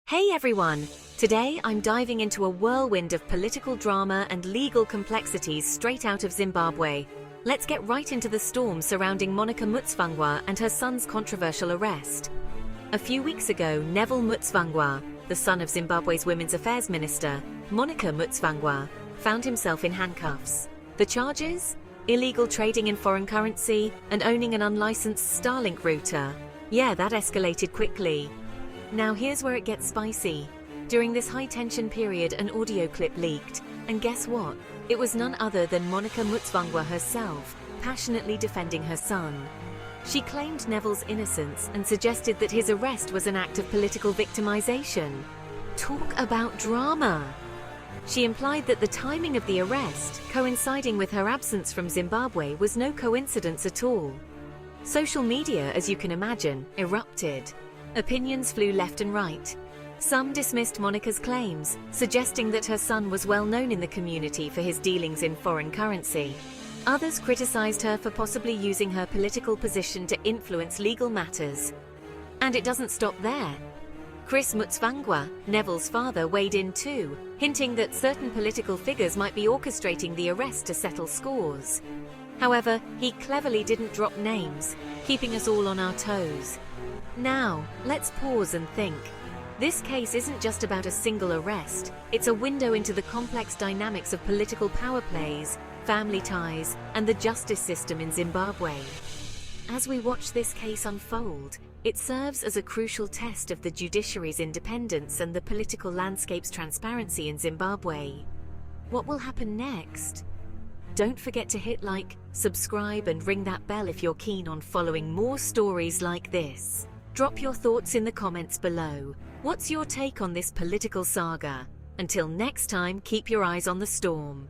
Hey everyone! Today I'm diving into a whirlwind of political drama and legal complexities straight out of Zimbabwe. Let's get right into the storm surrounding Monica Mutsvangwa and her son's controversial arrest. A few weeks ago, Neville Mutsvangwa, the son of Zimbabwe's Women's Affairs Minister, Monica Mutsvangwa, found himself in handcuffs. The charges? Illegal trading in foreign currency and owning an unlicensed Starlink router. Yeah, that escalated quickly. Now here's where it gets spicy. During this high-tension period, an audio clip leaked. And guess what? It was none other than Monica Mutsvangwa herself, passionately defending her son. She claimed Neville's innocence and suggested that his arrest was an act of political victimization. Talk about drama! She implied that the timing of the arrest, coinciding with her absence from Zimbabwe, was no coincidence at all. Social media, as you can imagine, erupted. Opinions flew left and right. Some dismissed Monica's claims, suggesting that her son was well known in the community for his dealings in foreign currency. Others criticized her for possibly using her political position to influence legal matters. And it doesn't stop there. Chris Mutsvangwa, Neville's father, weighed in too, hinting that certain political figures might be orchestrating the arrest to settle scores. However, he cleverly didn't drop names, keeping us all on our toes. Now, let's pause and think. This case isn't just about a single arrest, it's a window into the complex dynamics of political power plays, family ties, and the justice system in Zimbabwe. As we watch this case unfold, it serves as a crucial test of the judiciary's independence and the political landscape's transparency in Zimbabwe. What will happen next? Don't forget to hit like, subscribe, and ring that bell if you're keen on following more stories like this. Drop your thoughts in the comments below. What's your take on this political saga? Until next time, keep your eyes on the storm.